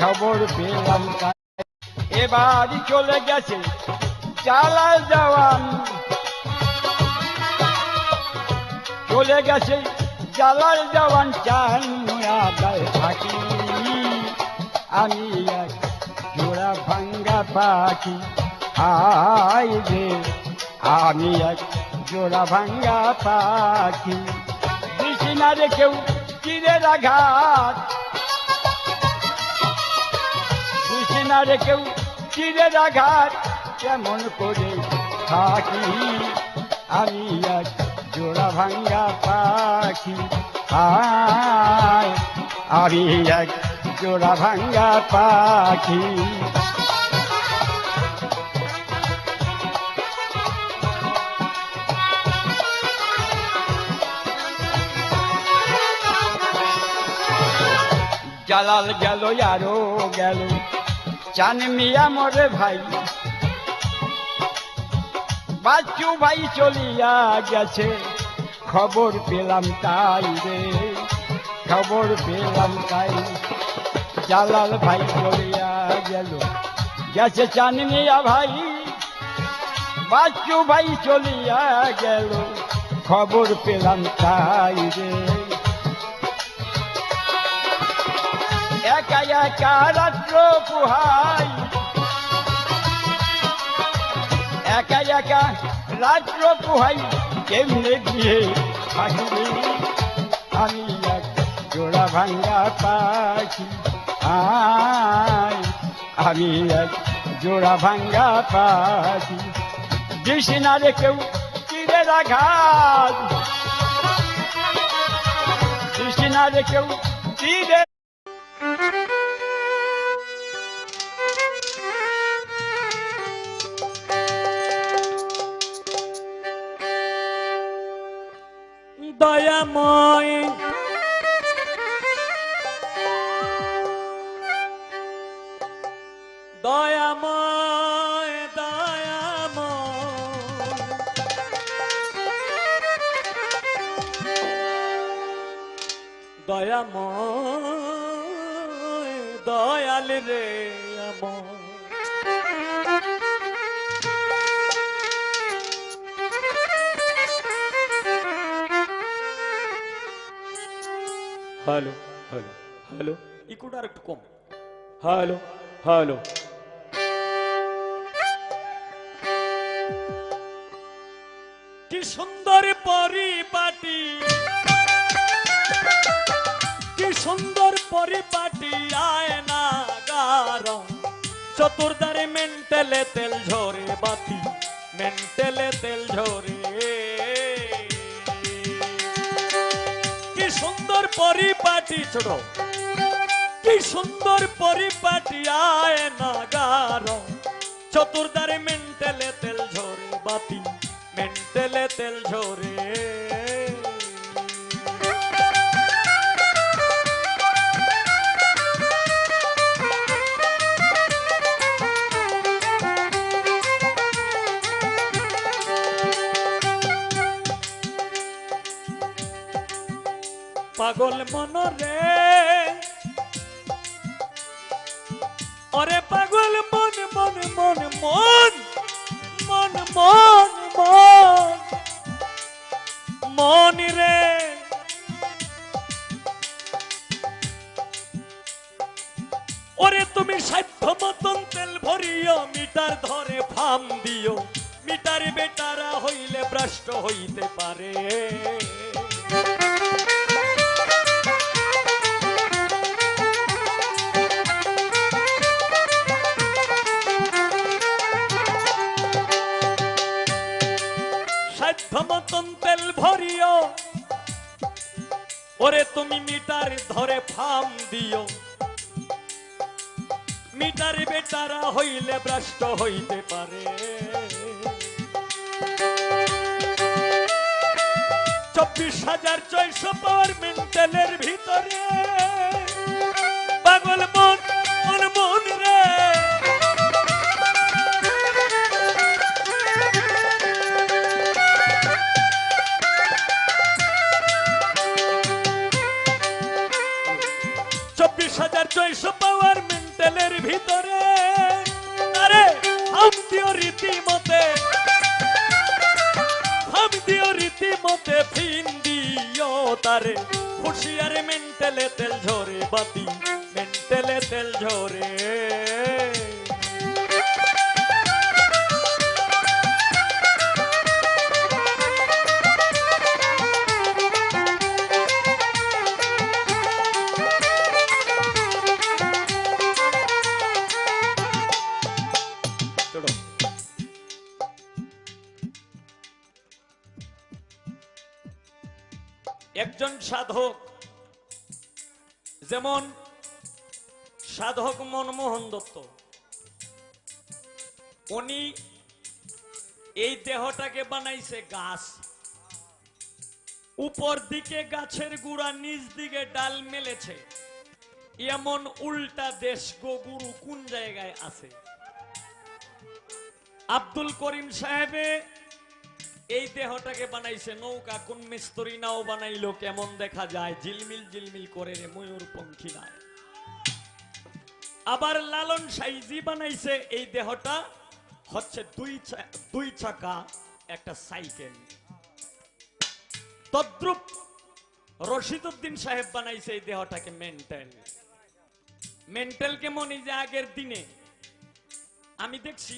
খবর পেলাম তাই। এবার চলে গেছে জালাল জওয়ান, চলে গেছে জালাল জওয়ান, চান মুরাদায় থাকি আমি এক জোড়া ভাঙ্গা পাখি। হায় রে আমি এক জোড়া ভাঙ্গা পাখি, দিছি না রে কেউ তীরের আঘাত, দিছি না রে কেউ তীরের আঘাত, কেমন করে থাকি আমি এক জোড়া ভাঙ্গা পাখি। হায় আমি এক জোড়া ভাঙ্গা পাখি। জালাল গেল আরো গেল চান মিয়া মোরে ভাই, বাচ্চু ভাই চলিয়া গেছে খবর পেলাম তাই রে, খবর পেলাম তাই। জালাল ভাই চলিয়া গেল, গেছে চান মিয়া ভাই, বাচ্চু ভাই চলিয়া গেল খবর পেলাম তাই রে। একা একা রাত্র পুহাই, একা একা রাত্র পুহাই, কেমনে দিয়ে থাকি আমি এক জোড়া ভাঙ্গা পাখি। আয় আমি এক জোড়া ভাঙ্গা পাখি, দিস না রে কেউ তীরের আঘাত, দিস না রে কেউ তীরে। দয়াময় দয়াময় দয়াময় দয়াময় দয়াল রে আমার। হ্যালো হ্যালো হ্যালো, ইকুটা আর একটু কম। হ্যালো হ্যালো, কি সুন্দর পরিপাটি, কি সুন্দর পরিপাটি, আয়না গার চতুর্দারে মেন্টেলে তেল ঝরে বাতি, মেন্টেলে তেল ঝরে। কি সুন্দর পরিপাটি, ছোট কি সুন্দর পরিপাটি, আয়না গার চতুর্দারে মেন্টেলে তেল ঝরে বাতি, মেন্টেলে তেল ঝরে। পাগল মনরে ওরে পাগল মন মন মন মন মন মন মন মন রে, ওরে তুমি সাধ্য মতন তেল ভরিও, মিটার ধরে ফাম দিও, মিটার বেটারা হইলে ভ্রষ্ট হইতে পারে। মতন তেল ভরিও, ওরে তুমি মিটার ধরে ফাম দিও, মিটার বেটারা হইলে ভ্রষ্ট হইতে পারে। 24,600 পাওয়ার মেন্টেলের ভিতরে পাগল মন মন মন রে, 24,600 পাওয়ার মেন্টেল ভিতরে আরে হাম দিও রীতিমতে, হাম দিও রীতিমতে ফিন দিও তারে, হুঁশিয়ারে মেন্টেলে তেল ঝরে বাতি, মেন্টেলে তেল ঝরে। একজন সাধক, যেমন সাধক মনমোহন দত্ত, উনি এই দেহটাকে বানাইছে গাছ, উপর দিকে গাছের গুড়া, নিচ দিকে ডাল মেলেছে, এমন উল্টা দেশ গো গুরু কোন জায়গায় আছে? আব্দুল করিম সাহেবে এই দেহটাকে বানাইছে নৌকা, কোন মিস্ত্রি নাও বানাইলো কেমন দেখা যায়, ঝিলমিল ঝিলমিল করে রে ময়ূর পঙ্খী নাই। আবার লালন সাইজি বানাইছে এই দেহটা হচ্ছে দুই চাকা একটা সাইকেল। তদ্রুপ রশিদউদ্দিন সাহেব বানাইছে এই দেহটাকে মেন্টাল। মেন্টাল কেমন? এই যে আগের দিনে আমি দেখছি,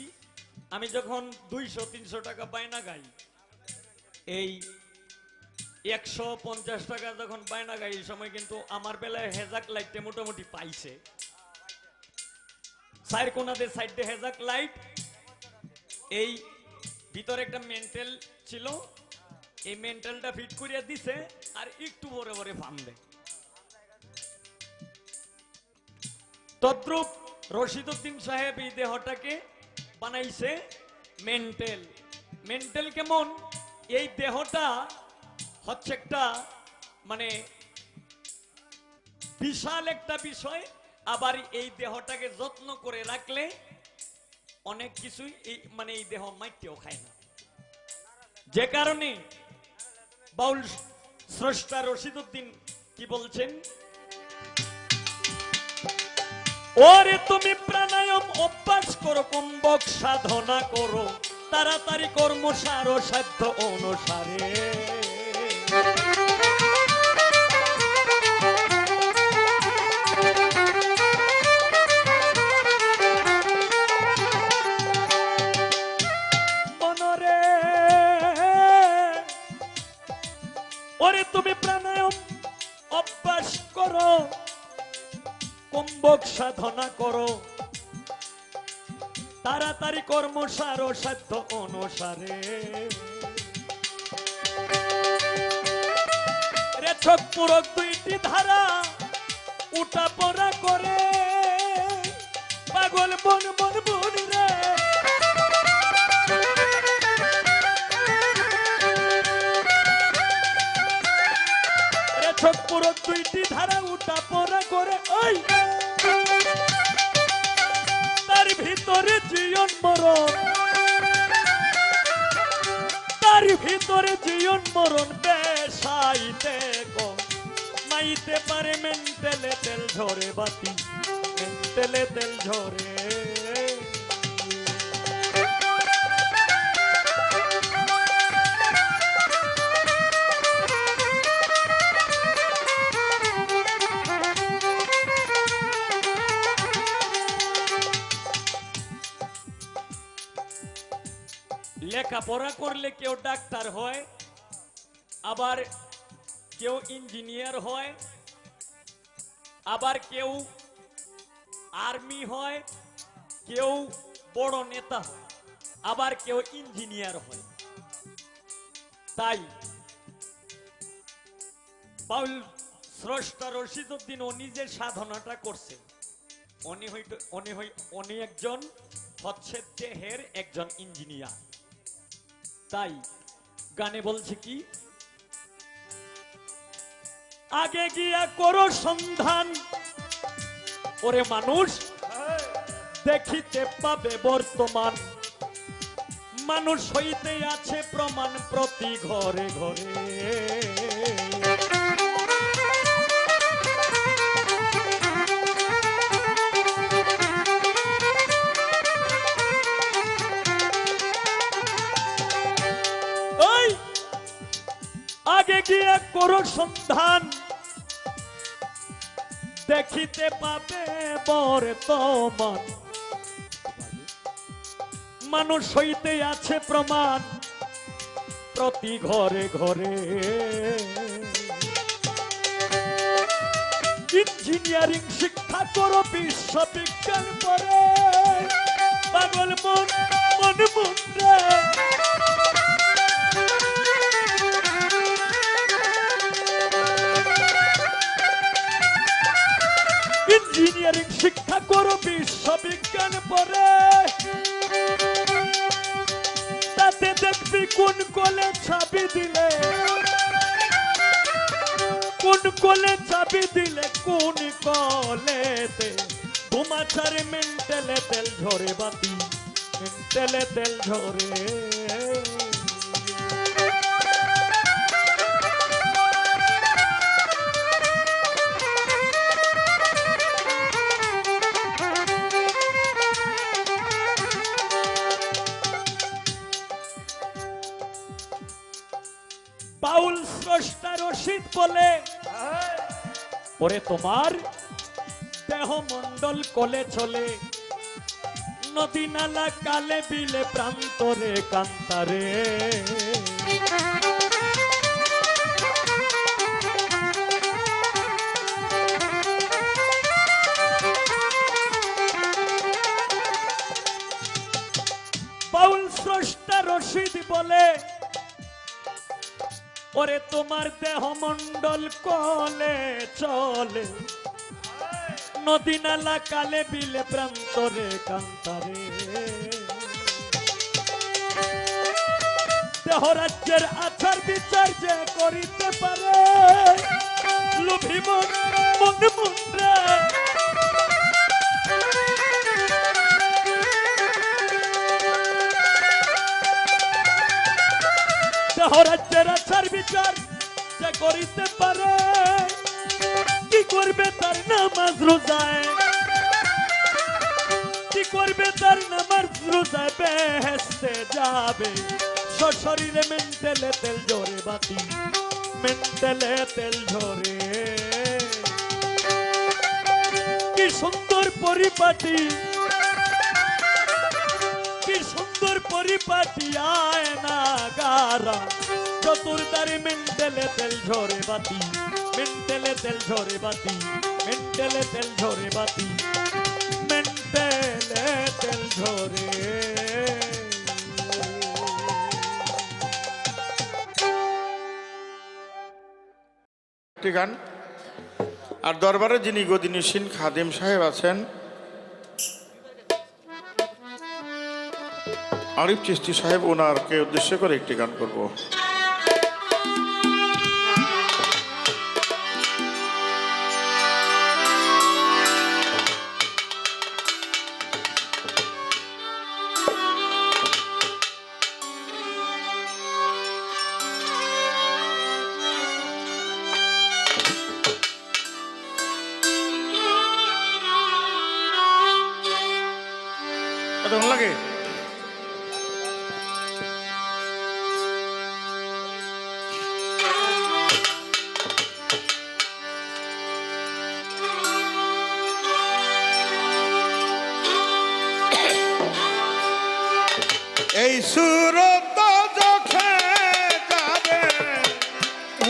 আমি যখন 200-300 টাকা বায়না গাই, এই 150 টাকা যখন বায়না গাই, এই সময় কিন্তু আমার বেলায় হেজাক লাইটে মোটামুটি পাইছে, চার কোনাদের সাইডে হেজাক লাইট, এই ভিতরে একটা মেন্টাল ছিল, এই মেন্টালটা ফিট করিয়া দিছে, আর একটু বড় বড় ফার্ম দেয়। তদ্রুপ রশিদউদ্দিন সাহেব এই দেহটাকে বানাইছে মেন্টাল। মেন্টাল কেমন? এই দেহটা হচ্ছে একটা মানে বিশাল একটা বিষয়, আবার এই দেহটাকে যত্ন করে রাখলে অনেক কিছুই মানে এই দেহ মাইটেও খায় না। যে কারণে বাউল স্রষ্টা রশিদউদ্দিন কি বলছেন? ওরে তুমি প্রাণায়াম অভ্যাস করো, কুম্ভক সাধনা করো, তাড়াতাড়ি কর্মসার ও সাধ্য অনুসারে। মনরে ওরে তুমি প্রাণায়াম অভ্যাস করো, কুম্ভক সাধনা করো, তাড়াতাড়ি কর্মসার ও সাধ্য অনুসারে। রেছক পুরক দুইটি ধারা উঠা পড়া করে, পাগল মন মন মন রে। রেছক পুরক দুইটি ধারা উঠা পড়া করে, ওই তার ভিতরে জীবন মরণ, তার ভিতরে জীবন মরণ বেশাইতে গো, মাইতে পারে মেন্টেলে তেল ঝরে বাতি, মেন্টেলে তেল ঝরে। লেখাপড়া করলে কেউ ডাক্তার হয়, আবার কেউ ইঞ্জিনিয়ার হয়, আবার কেউ আর্মি হয়, কেউ বড় নেতা হয়, আবার কেউ ইঞ্জিনিয়ার হয়। তাই বাউল স্রষ্টা রশিদউদ্দিন উনি যে সাধনাটা করছে, উনি একজন হচ্ছে দেহের একজন ইঞ্জিনিয়ার। তাই গানে বলছে কি, আগে গিয়া করো সন্ধান, ওরে মানুষ দেখিতে পাবে বর্তমান, মানুষ হইতে আছে প্রমাণ প্রতি ঘরে ঘরে। করো সন্ধান, দেখিতে পাবে বর্তমান। মানুষ হইতে আছে প্রমাণ প্রতি ঘরে ঘরে। ইঞ্জিনিয়ারিং শিক্ষা করো, বিশ্ববিজ্ঞান পড়ে পাগল মন মন মুন্ডে। ইঞ্জিনিয়ারিং শিক্ষা করো, বিশ্ববিজ্ঞান পড়ে, তাতে দেখবি কোন কোলে চাবি দিলে, কোন কোলে চাবি দিলে কোন কলেতে ঘুমাচারে মেন্টেলে তেল ঝরে বাতি, মেন্টেলে তেল ঝরে। বাউল স্রষ্টা রশিদ বলে, ওরে তোমার দেহ মন্ডল কোলে চলে, নদী নালা কালে বিলে প্রান্তরে কান্তারে। বাউল স্রষ্টা রশিদ বলে, ওরে তোমার দেহ মন্ডল কলে চলে, নদী নালা কালে বিলে প্রান্তরে কান্তারে। দেহ রাজ্যের আচার বিচার যে করিতে পারে, লোভী মন মন মুন্ডে। দেহ রাজ্যের আচার বিচার যে করিতে পারে, কি করবে তার নামাজ রোজায়, কি করবে তার নামাজ রোজায় বেহেশতে যাবে, সশরীরে মেন্টেলে তেল ঝরে বাতি, মেন্টেলে তেল ঝরে। কি সুন্দর পরিপাটি, কি সুন্দর পরিপাটি আয়না গারা, চতুর্দারে মেন্টেলে তেল ঝরে বাতি, মেন্টেলে তেল ঝরে বাতি, মেন্টেলে তেল ঝরে বাতি, মেন্টেলে তেল ঝরে। একটি গান। আর দরবারে যিনি গদিনীশীন খাদিম সাহেব আছেন, আরিফ চিশতি সাহেব, ওনারকে উদ্দেশ্য করে একটি গান করব। কেমন লাগে? এই সুরত চোখে যাবে,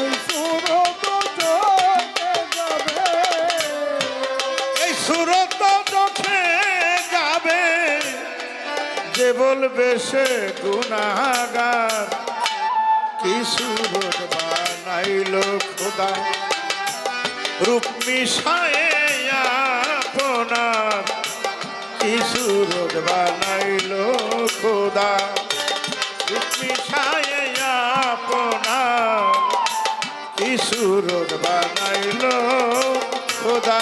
এই সুরত চোখে যাবে, এই সুরত চোখে যাবে, যে বলবে সে গুনাহগার, কি সুরত বানাইলো খোদা, রূপ মিশায়ে আপনার, কি সুরত বানাইলো খোদা, রূপ মিশায়ে আপনার, কি সুরত বানাইলো খোদা।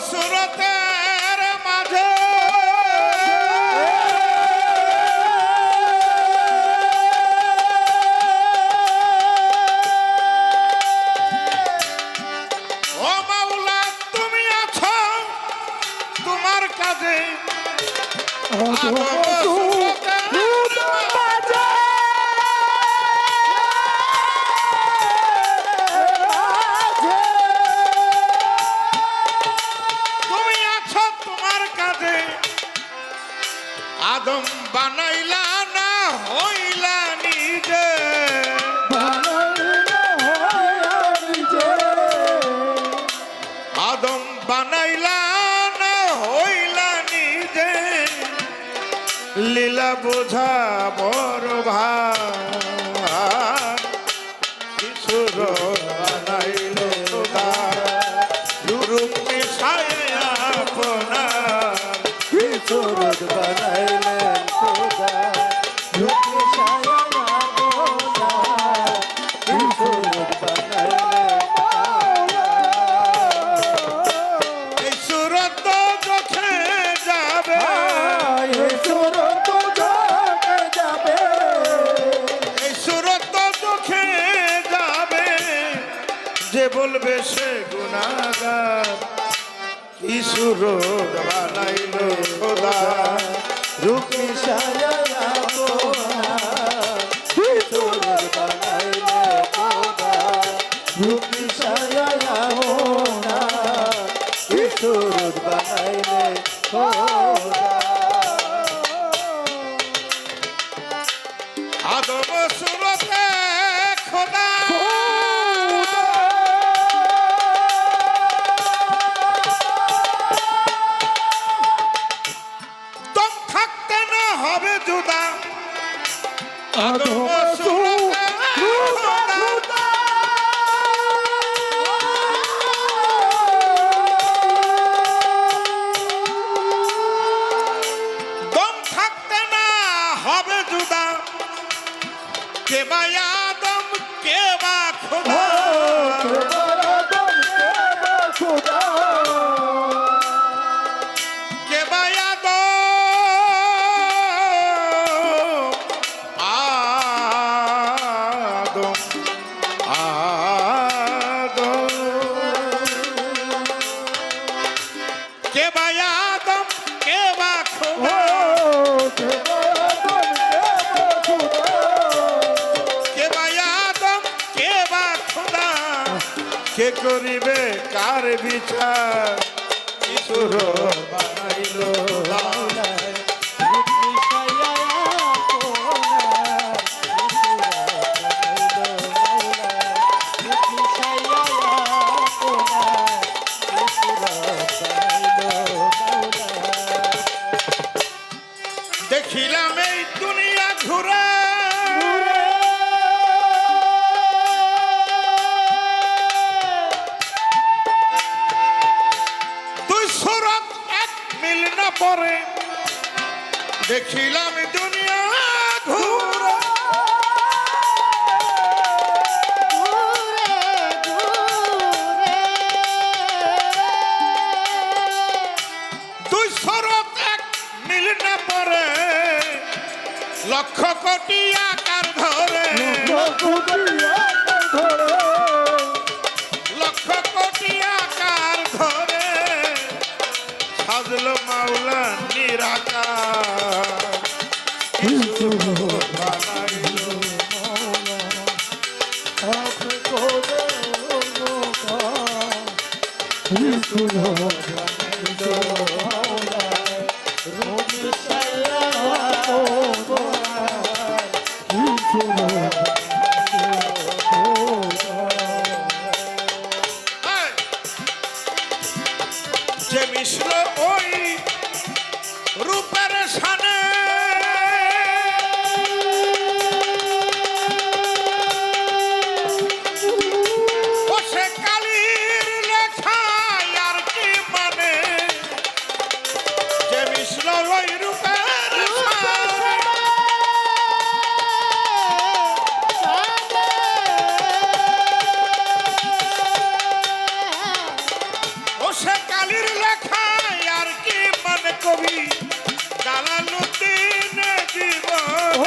সুরতের মাঝে ও মাওলা তুমি আছো তোমার কাজে আদম সুরতের মাঝে তুমি আছো তোমার কাজে আদম বানাইলা না হইলা নিজে আদম বানাইলা না হইলা নিজে লীলা বোঝা বড় ভার কিশোর বানাইল খোদা রূপ মিশায় আপনার কিশোর বানাইলেন খোদা রূপ মিশায়া মোনা কিশোর বানাইলেন এই সুরত চোখে যাবে কিশোর তো জাগে যাবে এই সুরত চোখে যাবে যে বলবে সে গুনাহগার কি সুরত বানাইল খোদা রূপ মিশায়া মোনা কিশোর বানাইলেন খোদা রূপ মিশায়া মোনা কিশোর বানাইলেন খোদা আদম সুরতে খোদা দম থাকতে না হবে জুদা আদম সুরতে খোদা দম থাকতে না হবে জুদা কে বা আদম কে বা খোদা কে বা আদম আদম কে বা আদম কে বা খোদা কে বা আদম কে বা খোদা কে করিবে কার বিচার কিশোর বানাইল দেখিলাম এই দুনিয়া ঘুরে দুই সুরত এক মিল না পরে দেখিলাম দুনিয়া ঘুরে দুই সুরত এক মিল না পরে লক্ষ কোটি আকার ধরে লক্ষ কোটি আকার ধরে সাজলো মাওলা নিরাকার বানাইল যে মিশল ওই রূপের সানে ও সে কালির লেখায় আর কি মানে যে মিশল ওই রূপের সানে ও সে কালির লেখা কবি জালালুদ্দিন জীবন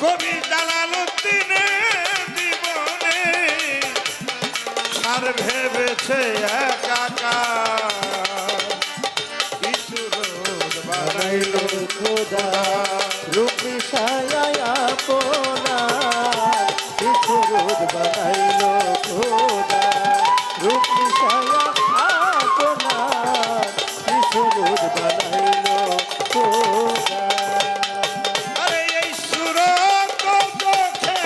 কবি জালালুদ্দিন জীবনে সার ভেবেছে একা কিছু রোদ বানাইল খোদা রূপ ছায়ায় আপনার কিছু রোদ বানাইল খোদা রূপ ছায়া আপনার কিছু রোদ বানাইল খোদা আরে এই সুর তো চোখে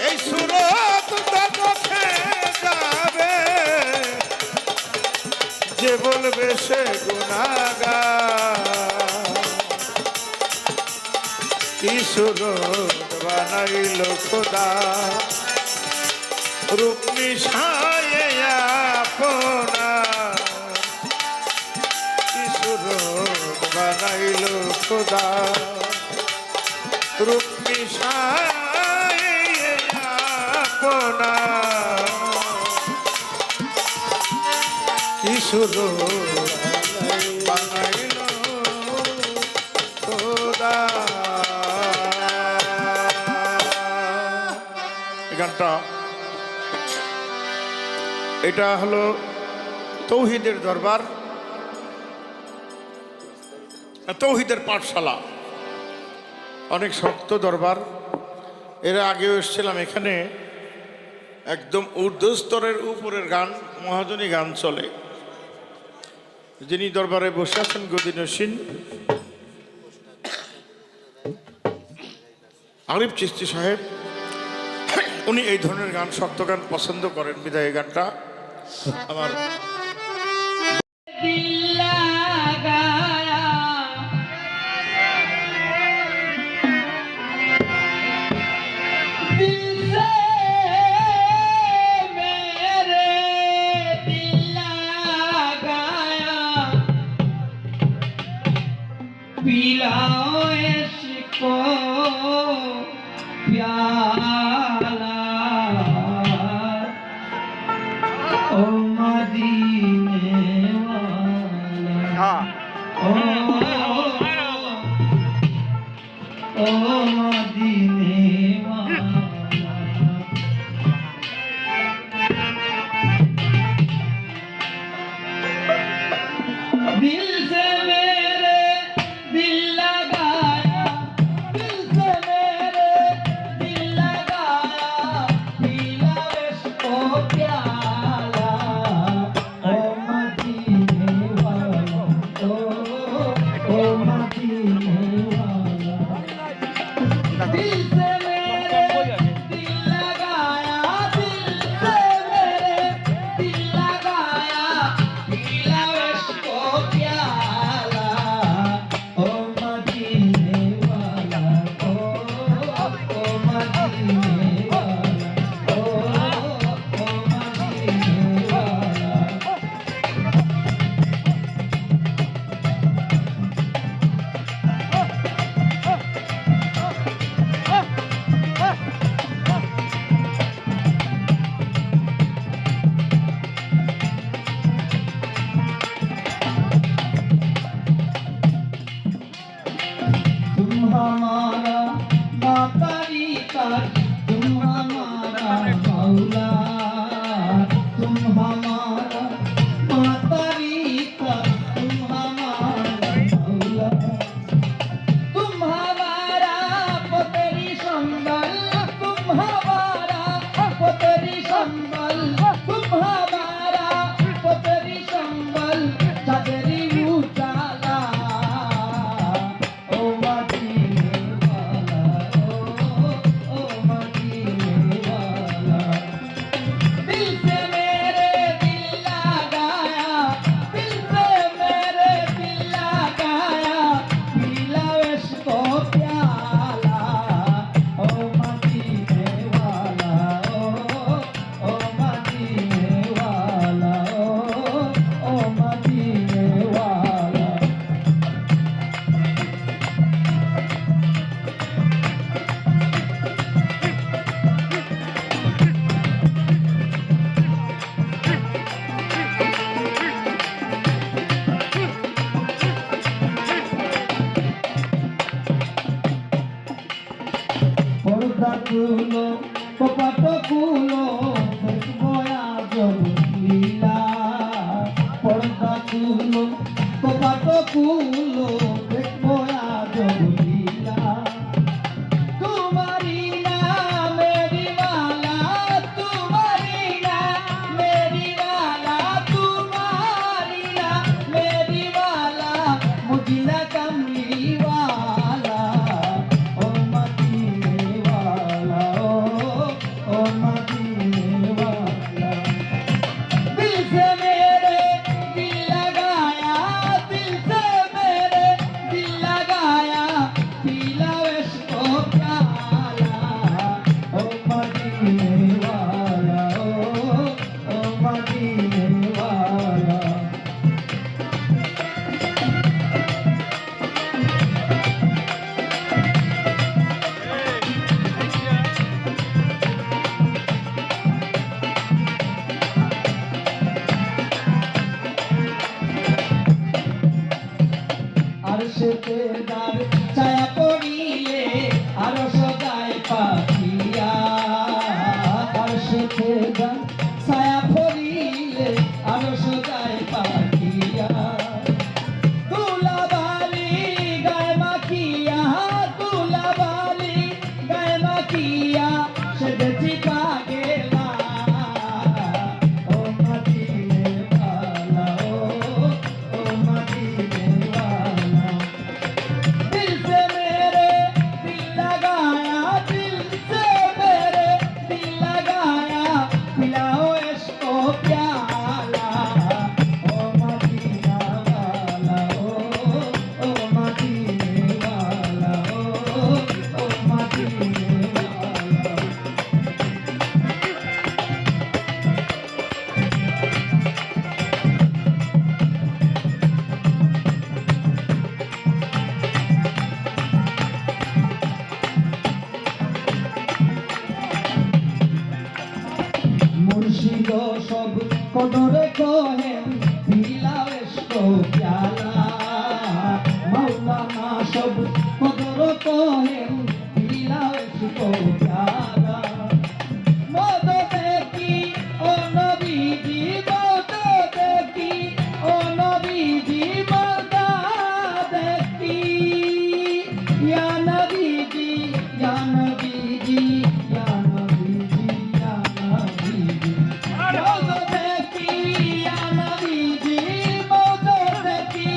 এই সুর তো চোখে যাবে যে বলবে সে গুনাহগার কি সুর বানাইল খোদা রূপ মিশায়ে আপনার কি সুর বানাইল খোদা রূপ মিশায়ে আপনার কি সুর বানাইল খোদা। এই গানটা এটা হলো তৌহিদের দরবার, তৌহিদের পাঠশালা, অনেক শক্ত দরবার। এর আগেও এসেছিলাম এখানে, একদম ঊর্ধ্বস্তরের উপরের গান, মহাজনী গান চলে। যিনি দরবারে বসে আছেন গদিনসীন আরিফ চিশতি সাহেব, উনি এই ধরনের গান, শক্ত গান পছন্দ করেন, বিধায় এই গানটা আমার पिलाओ इसको प्याला ओ मदीने वाला ओ मदीने वाला दिल से मेरे दिल लगाया, दिल से मेरे दिल लगाया, पीला इसको प्याला ओ मदीने वाला ओ मदीने वाला दिल से मेरे दिल लगाया, दिल से मेरे दिल लगाया, पीला इसको प्याला ओ मदीने वाला ओ मदीने वाला ओ मदीने वाला। तुम हमारा मातारी का, तुम हमारा मौला, तुम हमारा मातारी का, तुम हमारा मौला, तुम हमारा पोतरी संबल, तुम हमारा पोतरी संबल, तुम हमारा पोतरी संबल, चादरी उजाला ओ मदीने वाला ओ मदीने वाला। খুলো কপাট খুলো দেখবো আজ লীলা পর্দা খুলো কপাট খুলো দেখবো আজ লীলা तुम्हारी ना मेरी वाला तुम्हारी ना मेरी वाला तुम्हारी ना मेरी वाला मुझला कमली वाला ओ मदीने वाला ओ मदीने वाला दिल से मेरे दिल लगाया दिल से मेरे दिल लगाया पीला इसको प्याला ओ मदीने वाला ओ मदीने वाला আরশেতে দার ছায়া পড়িলে আরশ গায় পাখিয়া আরশেতে দার ছায়া পড়িলে আরশ গায় পাখিয়া তুলাবালি গায় মাখিয়া তুলাবালি গায় মাখিয়া সেজেছি পাগেলা ও মদিনে वाला ओ मदीने वाला दिल से मेरे दिल लगाया दिल से मेरे दिल लगाया पिलाओ इसको प्याला ओ मदीना वाला ओ मदीने वाला ओ मदीने वाला মুর্শিদ সব কদরে কহেন বিলাও এসকো প্যালা মাওলানা সব কদর কহেন বিলাও এসকো প্যালা মদ দেখি ও নবীজি মদ দেখি ও নবীজি মদা দেখি ইয়া নবীজি ইয়া নবীজি ইয়া নবীজি ইয়া নবীজি মদ দেখি ইয়া নবীজি মদ দেখি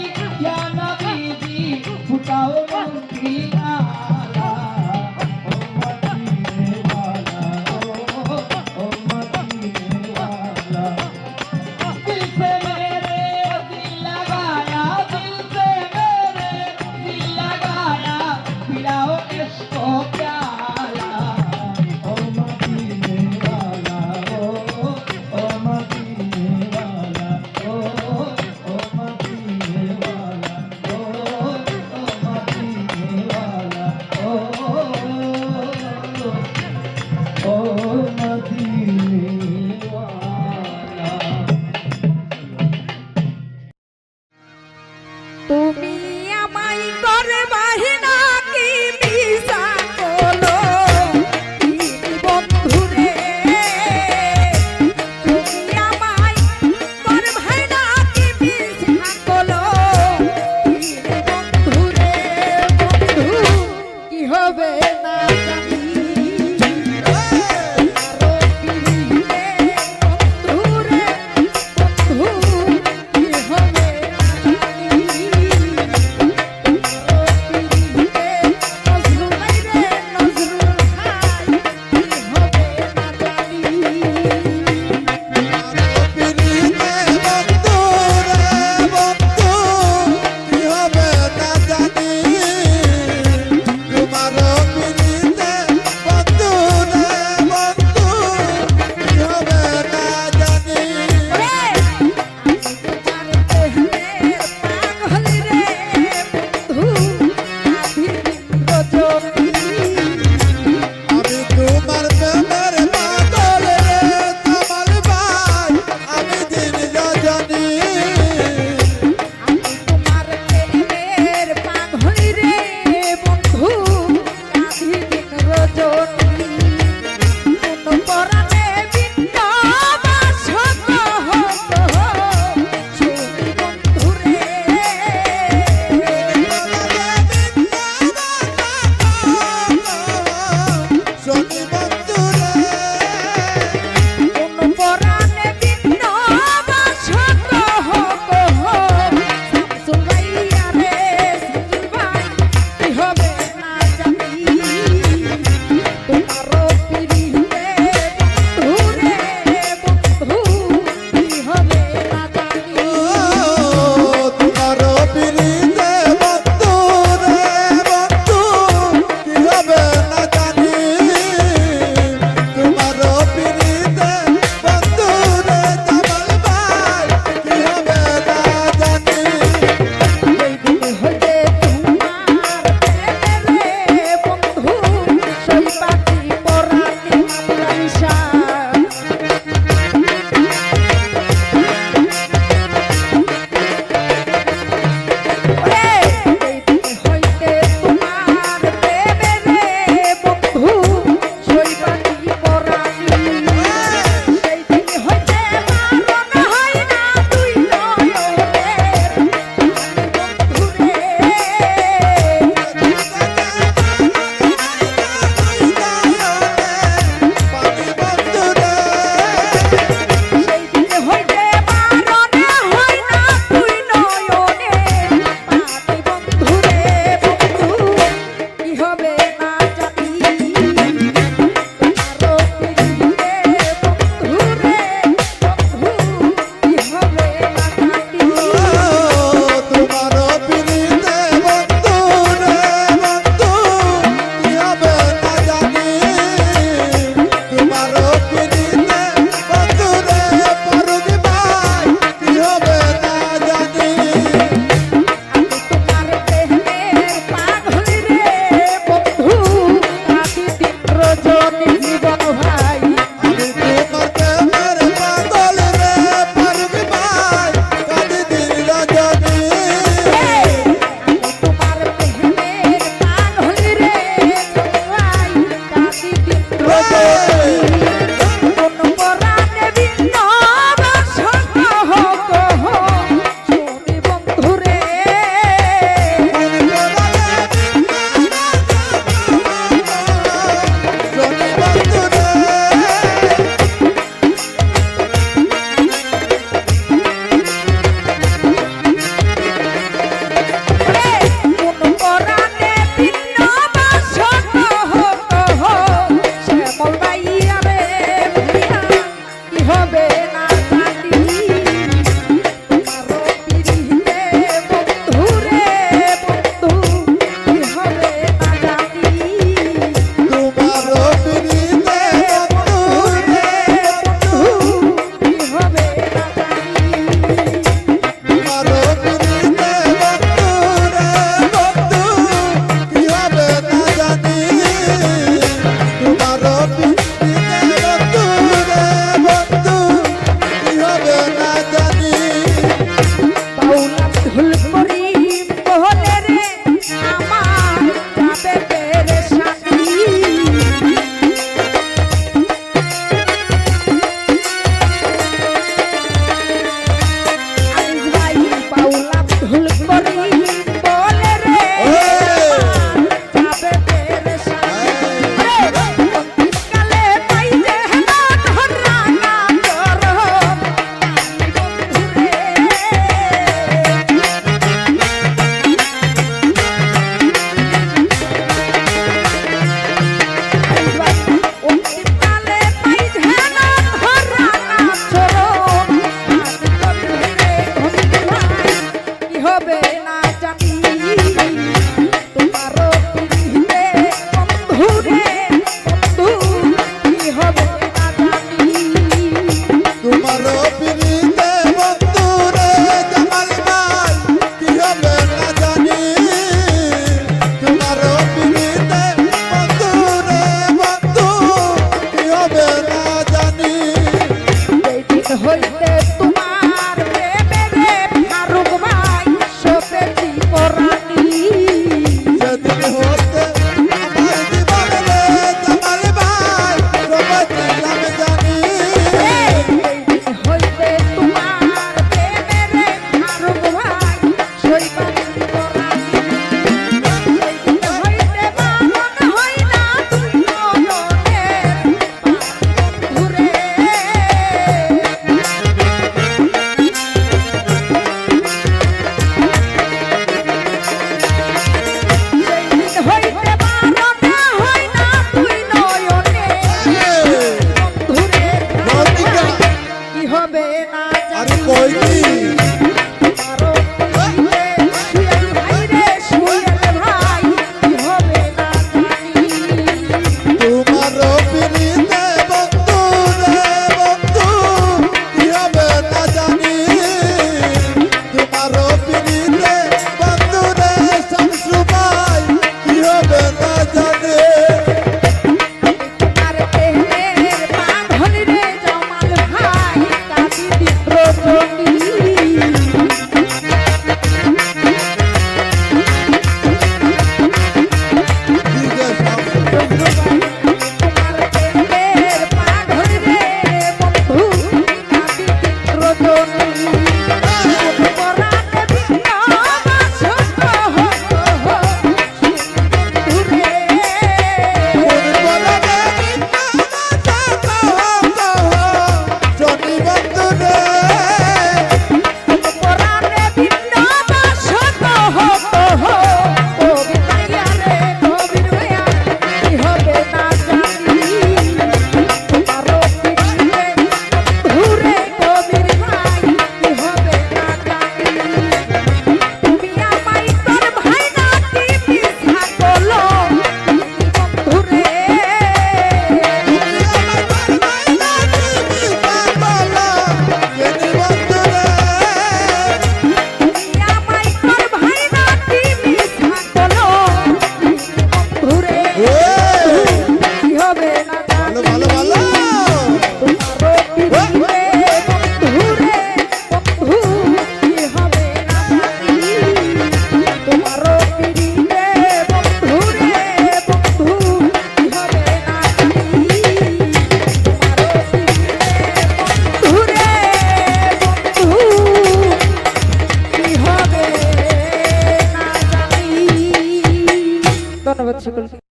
ধন্যবাদ সকলকে।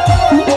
ও